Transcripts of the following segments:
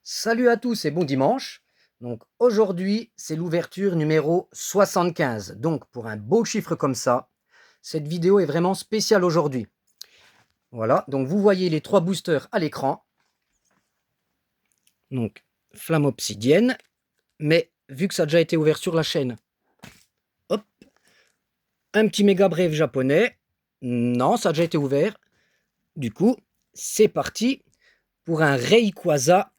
Salut à tous et bon dimanche. Donc aujourd'hui, c'est l'ouverture numéro 75. Donc pour un beau chiffre comme ça, cette vidéo est vraiment spéciale aujourd'hui. Voilà, donc vous voyez les trois boosters à l'écran. Donc flamme obsidienne, mais vu que ça a déjà été ouvert sur la chaîne, hop, un petit méga brève japonais. Non, ça a déjà été ouvert. Du coup, c'est parti pour un Rayquaza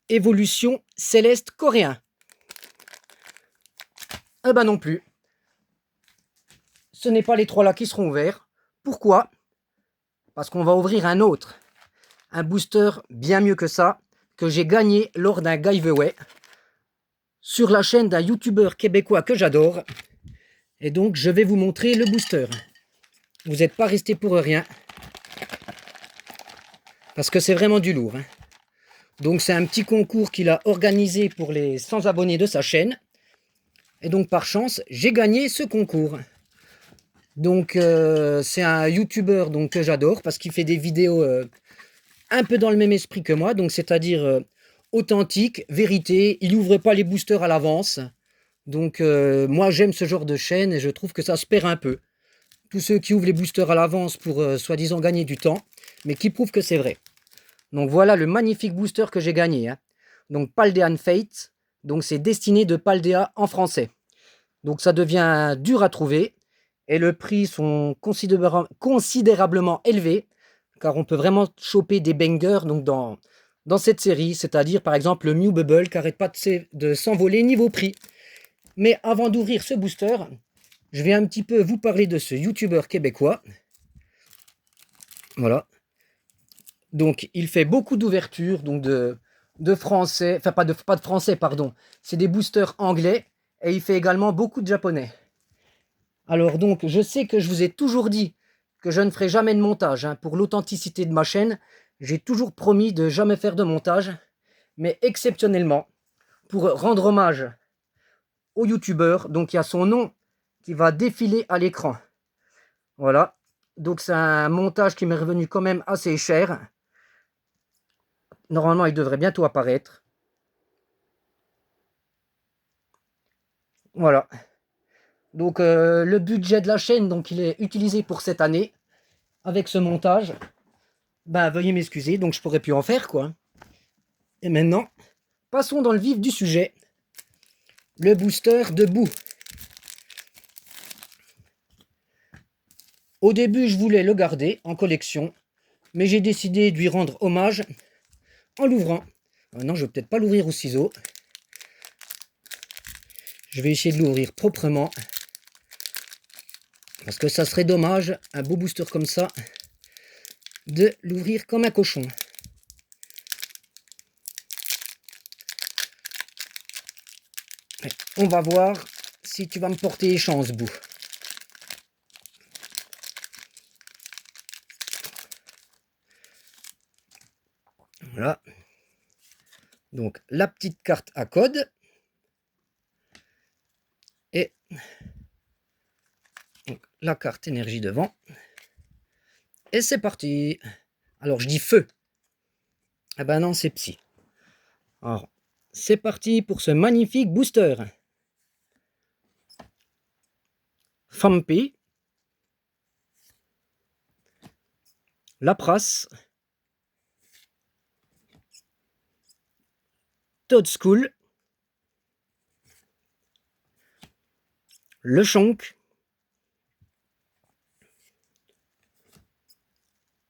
évolution céleste coréen. Eh ben non plus. Ce n'est pas les trois là qui seront ouverts. Pourquoi? Parce qu'on va ouvrir un autre. Un booster bien mieux que ça, que j'ai gagné lors d'un giveaway sur la chaîne d'un youtubeur québécois que j'adore. Et donc, je vais vous montrer le booster. Vous n'êtes pas resté pour rien. Parce que c'est vraiment du lourd. Donc, c'est un petit concours qu'il a organisé pour les 100 abonnés de sa chaîne. Et donc, par chance, j'ai gagné ce concours. Donc, c'est un youtubeur donc, que j'adore parce qu'il fait des vidéos un peu dans le même esprit que moi. Donc, c'est-à-dire authentique, vérité. Il n'ouvre pas les boosters à l'avance. Donc, moi, j'aime ce genre de chaîne et je trouve que ça se perd un peu. Tous ceux qui ouvrent les boosters à l'avance pour soi-disant gagner du temps, mais qui prouvent que c'est vrai. Donc, voilà le magnifique booster que j'ai gagné. Donc, Paldean Fate. Donc, c'est Destinée de Paldea en français. Donc, ça devient dur à trouver. Et le prix sont considérablement élevés, car on peut vraiment choper des bangers donc dans cette série, c'est-à-dire par exemple le Mew Bubble qui n'arrête pas de s'envoler niveau prix. Mais avant d'ouvrir ce booster, je vais un petit peu vous parler de ce youtubeur québécois. Voilà. Donc il fait beaucoup d'ouvertures, donc de français, enfin pas de français, pardon. C'est des boosters anglais et il fait également beaucoup de japonais. Alors donc, je sais que je vous ai toujours dit que je ne ferai jamais de montage. Pour l'authenticité de ma chaîne, j'ai toujours promis de jamais faire de montage. Mais exceptionnellement, pour rendre hommage au youtubeur, donc il y a son nom qui va défiler à l'écran. Voilà. Donc c'est un montage qui m'est revenu quand même assez cher. Normalement, il devrait bientôt apparaître. Voilà. Donc le budget de la chaîne, donc il est utilisé pour cette année. Avec ce montage, ben veuillez m'excuser, donc je pourrais plus en faire quoi. Et maintenant, passons dans le vif du sujet. Le booster de boue. Au début, je voulais le garder en collection, mais j'ai décidé de lui rendre hommage en l'ouvrant. Non, je vais peut-être pas l'ouvrir au ciseau. Je vais essayer de l'ouvrir proprement. Parce que ça serait dommage, un beau booster comme ça, de l'ouvrir comme un cochon. On va voir si tu vas me porter chance, boue. Voilà. Donc, la petite carte à code. Et donc, la carte énergie devant. Et c'est parti. Alors, je dis feu. Ah ben non, c'est psy. Alors, c'est parti pour ce magnifique booster. Fampi. Lapras. Toad School. Lechonk.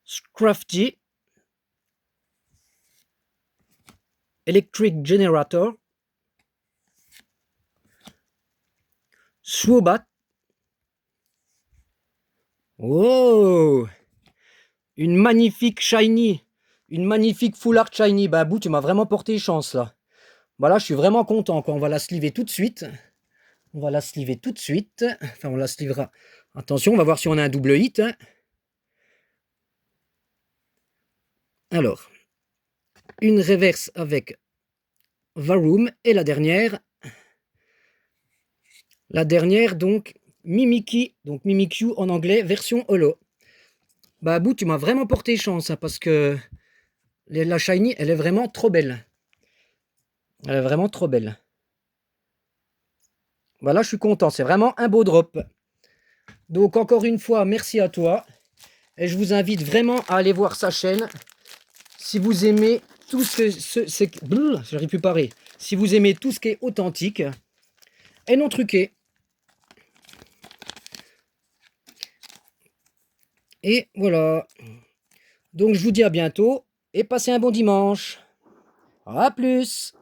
Scrafty. Electric Generator. Swoobat. Oh, une magnifique shiny. Une magnifique full art shiny. Bah, Bou, tu m'as vraiment porté chance, là. Bah là, je suis vraiment content, quoi. On va la sliver tout de suite. On va la sliver tout de suite. Enfin, on la slivera. Attention, on va voir si on a un double hit. Alors, une reverse avec Varoom. Et la dernière, donc, Mimikyu. Donc, Mimikyu en anglais, version holo. Bah, Bou, tu m'as vraiment porté chance, parce que La shiny, elle est vraiment trop belle. Elle est vraiment trop belle. Voilà, je suis content. C'est vraiment un beau drop. Donc, encore une fois, merci à toi. Et je vous invite vraiment à aller voir sa chaîne. Si vous aimez tout j'arrive plus à parler. Si vous aimez tout ce qui est authentique et non truqué. Et voilà. Donc, je vous dis à bientôt et passez un bon dimanche. À plus.